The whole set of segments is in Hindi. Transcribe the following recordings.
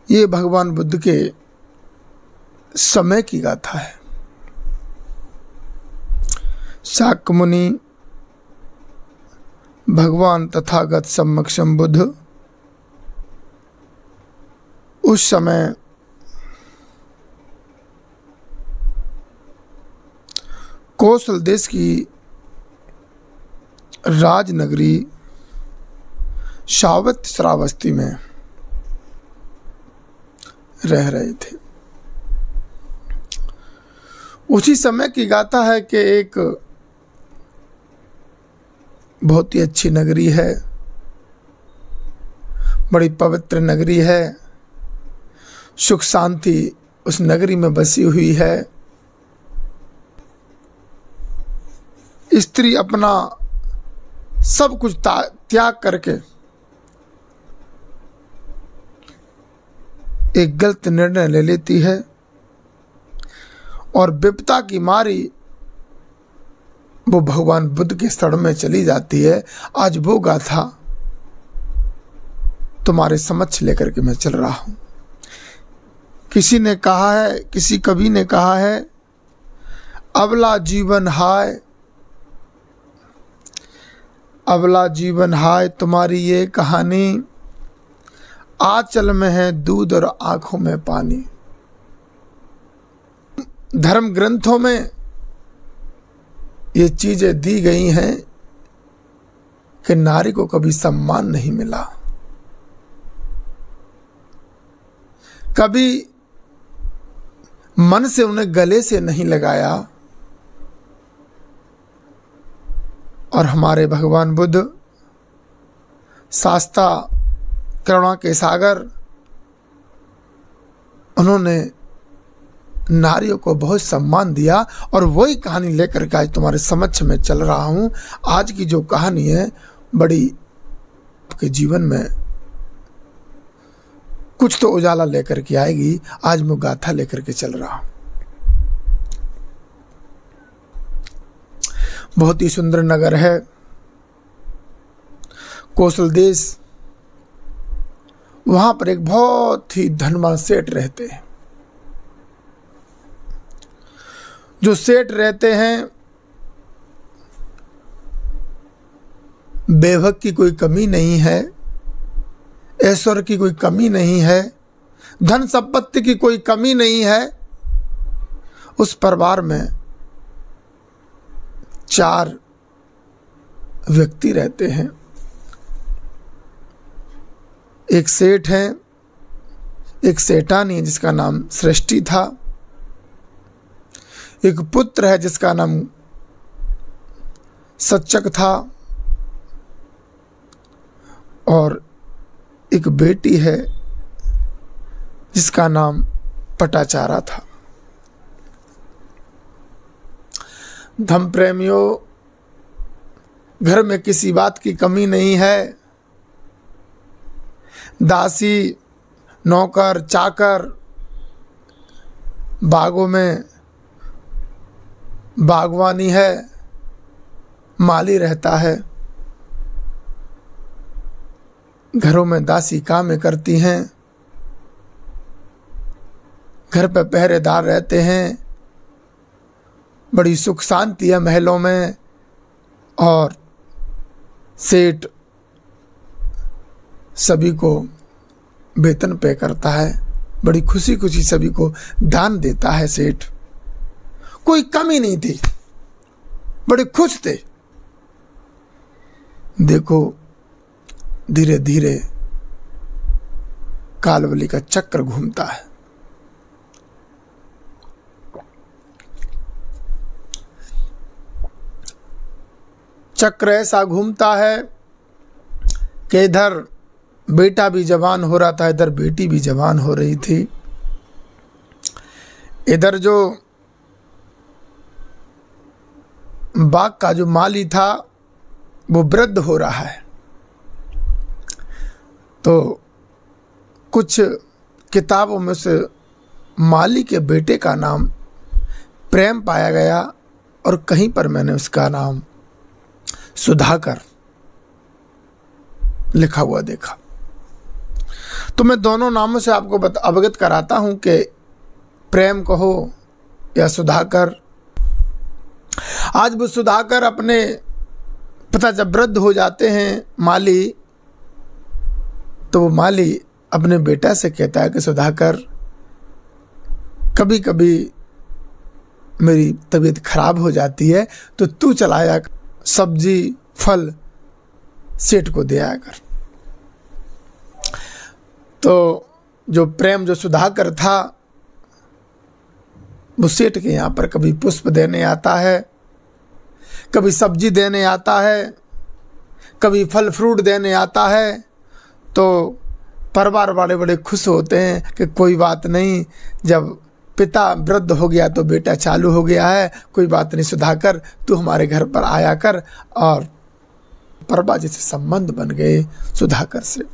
ये भगवान बुद्ध के समय की गाथा है। शाक्य मुनि भगवान तथागत समक्षम बुद्ध उस समय कौशल देश की राजनगरी शावत श्रावस्ती में रह रहे थे। उसी समय की गाथा है कि एक बहुत ही अच्छी नगरी है, बड़ी पवित्र नगरी है, सुख शांति उस नगरी में बसी हुई है। स्त्री अपना सब कुछ त्याग करके एक गलत निर्णय ले लेती है और विपदा की मारी वो भगवान बुद्ध के शरण में चली जाती है। आज वो गाथा तुम्हारे समक्ष लेकर के मैं चल रहा हूं। किसी ने कहा है, किसी कवि ने कहा है, अबला जीवन हाय, अबला जीवन हाय तुम्हारी ये कहानी, आंचल में है दूध और आंखों में पानी। धर्म ग्रंथों में ये चीजें दी गई हैं कि नारी को कभी सम्मान नहीं मिला, कभी मन से उन्हें गले से नहीं लगाया। और हमारे भगवान बुद्ध शास्ता करुणा के सागर, उन्होंने नारियों को बहुत सम्मान दिया और वही कहानी लेकर के आज तुम्हारे समक्ष में चल रहा हूं। आज की जो कहानी है बड़ी आपके जीवन में कुछ तो उजाला लेकर के आएगी। आज मैं गाथा लेकर के चल रहा हूं। बहुत ही सुंदर नगर है कौशल देश। वहां पर एक बहुत ही धनवान सेठ रहते हैं। जो सेठ रहते हैं वैभव की कोई कमी नहीं है, ऐश्वर्य की कोई कमी नहीं है, धन संपत्ति की कोई कमी नहीं है। उस परिवार में 4 व्यक्ति रहते हैं। एक सेठ है, एक सेठानी जिसका नाम सृष्टि था, एक पुत्र है जिसका नाम सच्चक था, और एक बेटी है जिसका नाम पटाचारा था। धन प्रेमियों, घर में किसी बात की कमी नहीं है। दासी, नौकर, चाकर, बागों में बागवानी है, माली रहता है। घरों में दासी काम करती हैं, घर पर पहरेदार रहते हैं। बड़ी सुख शांति है महलों में, और सेठ सभी को वेतन पे करता है। बड़ी खुशी खुशी सभी को दान देता है सेठ। कोई कमी नहीं थी, बड़े खुश थे। देखो धीरे धीरे कालवली का चक्र घूमता है। चक्र ऐसा घूमता है कि इधर बेटा भी जवान हो रहा था, इधर बेटी भी जवान हो रही थी। इधर जो बाग का जो माली था वो वृद्ध हो रहा है। तो कुछ किताबों में से माली के बेटे का नाम प्रेम पाया गया, और कहीं पर मैंने उसका नाम सुधाकर लिखा हुआ देखा। तो मैं दोनों नामों से आपको अवगत कराता हूं कि प्रेम कहो या सुधाकर। आज वो सुधाकर अपने पिता जब वृद्ध हो जाते हैं माली, तो वो माली अपने बेटा से कहता है कि सुधाकर, कभी कभी मेरी तबीयत खराब हो जाती है तो तू चलाया सब्जी फल सेठ को दे आया कर। तो जो प्रेम जो सुधाकर था वो सेठ के यहाँ पर कभी पुष्प देने आता है, कभी सब्जी देने आता है, कभी फल फ्रूट देने आता है। तो परिवार वाले बड़े खुश होते हैं कि कोई बात नहीं, जब पिता वृद्ध हो गया तो बेटा चालू हो गया है, कोई बात नहीं सुधाकर, तू हमारे घर पर आया कर। और परबा जैसे संबंध बन गए सुधाकर से।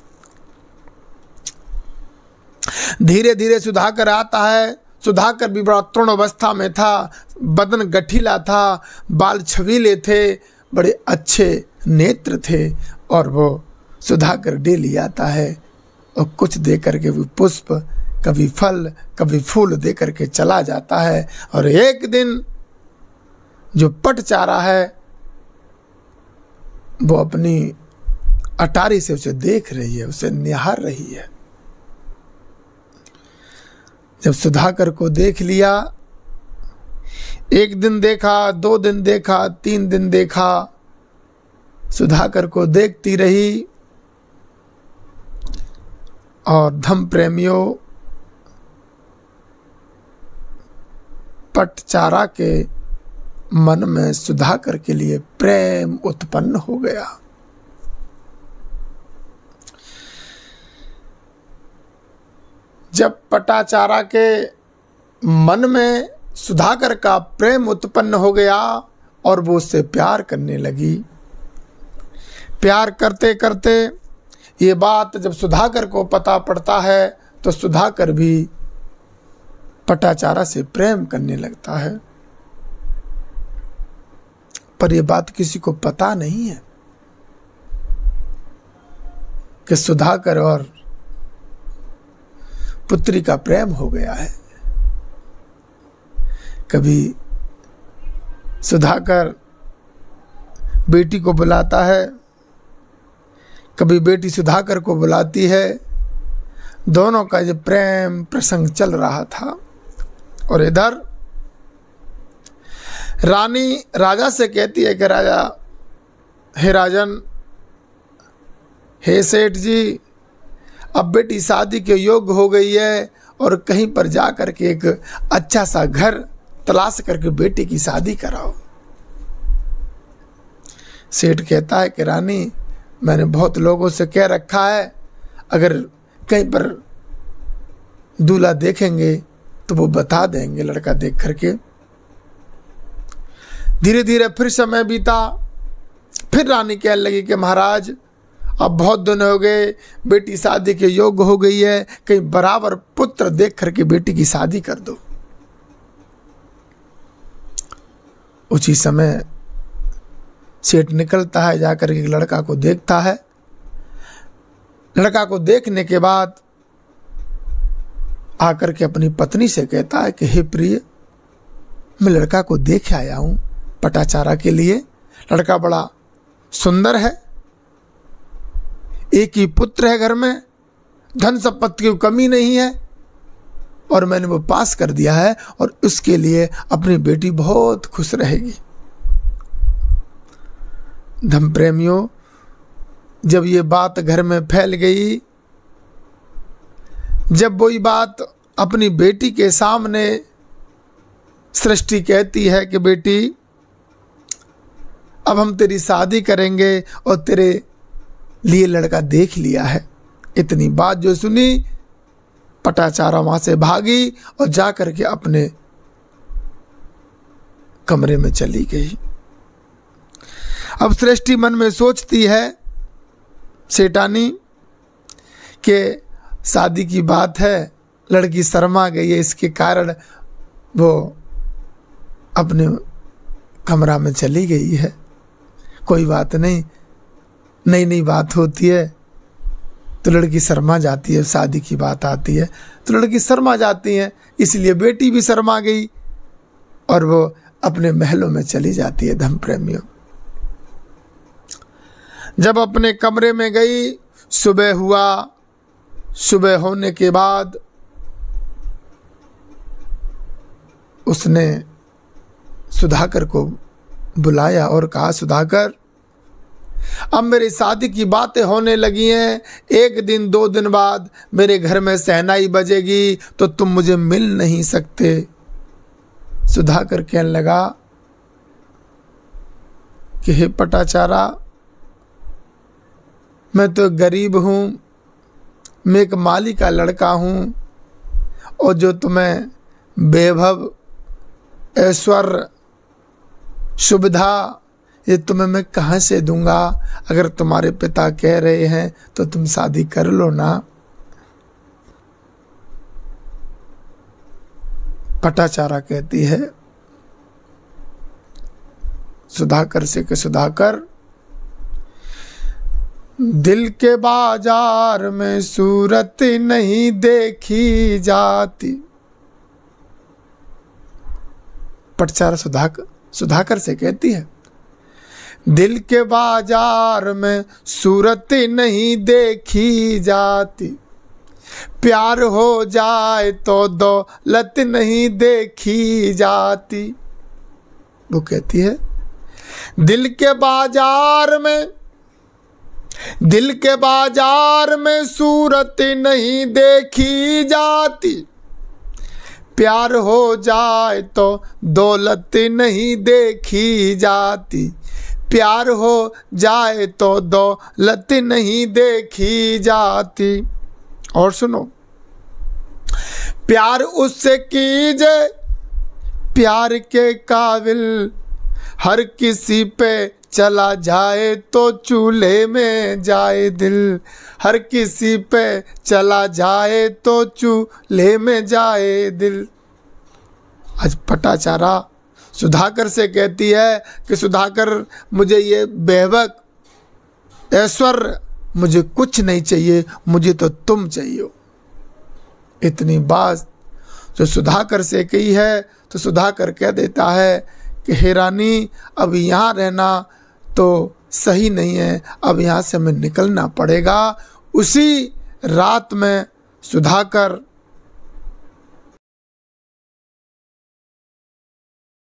धीरे धीरे सुधाकर आता है। सुधाकर भी बड़ा तरुण अवस्था में था, बदन गठीला था, बाल छबीले थे, बड़े अच्छे नेत्र थे। और वो सुधाकर डेली आता है और कुछ दे करके भी पुष्प, कभी फल, कभी फूल दे करके चला जाता है। और एक दिन जो पटचारा है वो अपनी अटारी से उसे देख रही है, उसे निहार रही है। जब सुधाकर को देख लिया, एक दिन देखा, 2 दिन देखा, 3 दिन देखा, सुधाकर को देखती रही। और धम प्रेमियों, पटचारा के मन में सुधाकर के लिए प्रेम उत्पन्न हो गया। जब पटाचारा के मन में सुधाकर का प्रेम उत्पन्न हो गया और वो उससे प्यार करने लगी। प्यार करते करते ये बात जब सुधाकर को पता पड़ता है तो सुधाकर भी पटाचारा से प्रेम करने लगता है। पर यह बात किसी को पता नहीं है कि सुधाकर और पुत्री का प्रेम हो गया है। कभी सुधाकर बेटी को बुलाता है, कभी बेटी सुधाकर को बुलाती है। दोनों का ये प्रेम प्रसंग चल रहा था। और इधर रानी राजा से कहती है कि राजा, हे राजन, हे सेठ जी, अब बेटी शादी के योग्य हो गई है और कहीं पर जा कर के एक अच्छा सा घर तलाश करके बेटी की शादी कराओ। सेठ कहता है कि रानी, मैंने बहुत लोगों से कह रखा है, अगर कहीं पर दूल्हा देखेंगे तो वो बता देंगे लड़का देख करके। धीरे धीरे फिर समय बीता। फिर रानी कहने लगी कि महाराज, अब बहुत दिन हो गए, बेटी शादी के योग्य हो गई है, कहीं बराबर पुत्र देख करके बेटी की शादी कर दो। उसी समय सेठ निकलता है, जाकर के लड़का को देखता है। लड़का को देखने के बाद आकर के अपनी पत्नी से कहता है कि हे प्रिय, मैं लड़का को देख आया हूं पटाचारा के लिए। लड़का बड़ा सुंदर है, एक ही पुत्र है घर में, धन संपत्ति की कमी नहीं है, और मैंने वो पास कर दिया है और उसके लिए अपनी बेटी बहुत खुश रहेगी। धन प्रेमियों, जब ये बात घर में फैल गई, जब वही बात अपनी बेटी के सामने सृष्टि कहती है कि बेटी, अब हम तेरी शादी करेंगे और तेरे लिए लड़का देख लिया है। इतनी बात जो सुनी, पटाचारा वहां से भागी और जाकर के अपने कमरे में चली गई। अब सृष्टि मन में सोचती है सेठानी कि शादी की बात है, लड़की शर्मा गई है, इसके कारण वो अपने कमरा में चली गई है। कोई बात नहीं, नई नई बात होती है, तो लड़की शर्मा जाती है, शादी की बात आती है तो लड़की शर्मा जाती है, इसलिए बेटी भी शर्मा गई और वो अपने महलों में चली जाती है। धर्म प्रेमियों, जब अपने कमरे में गई, सुबह हुआ। सुबह होने के बाद उसने सुधाकर को बुलाया और कहा, सुधाकर, अब मेरी शादी की बातें होने लगी हैं, 1 दिन 2 दिन बाद मेरे घर में शहनाई बजेगी तो तुम मुझे मिल नहीं सकते। सुधाकर कहने लगा कि हे पटाचारा, मैं तो गरीब हूँ, मैं एक माली का लड़का हूँ और जो तुम्हें वैभव, ऐश्वर्य, सुविधा, ये तुम्हें मैं कहाँ से दूंगा। अगर तुम्हारे पिता कह रहे हैं तो तुम शादी कर लो ना। पटाचारा कहती है सुधाकर से कि सुधाकर, दिल के बाजार में सूरत नहीं देखी जाती। पटाचारा सुधाकर से कहती है, दिल के बाजार में सूरत नहीं देखी जाती, प्यार हो जाए तो दौलत नहीं देखी जाती। वो कहती है, दिल के बाजार में सूरत नहीं देखी जाती, प्यार हो जाए तो दौलत नहीं देखी जाती, प्यार हो जाए तो दौलत नहीं देखी जाती। और सुनो, प्यार उससे कीजे प्यार के काबिल, हर किसी पे चला जाए तो चूल्हे में जाए दिल, हर किसी पे चला जाए तो चूल्हे में जाए दिल। आज पटाचारा सुधाकर से कहती है कि सुधाकर, मुझे ये वैभव, ऐश्वर्य, मुझे कुछ नहीं चाहिए, मुझे तो तुम चाहिए। इतनी बात जो सुधाकर से कही है तो सुधाकर कह देता है कि हे रानी, अब यहाँ रहना तो सही नहीं है, अब यहाँ से हमें निकलना पड़ेगा। उसी रात में सुधाकर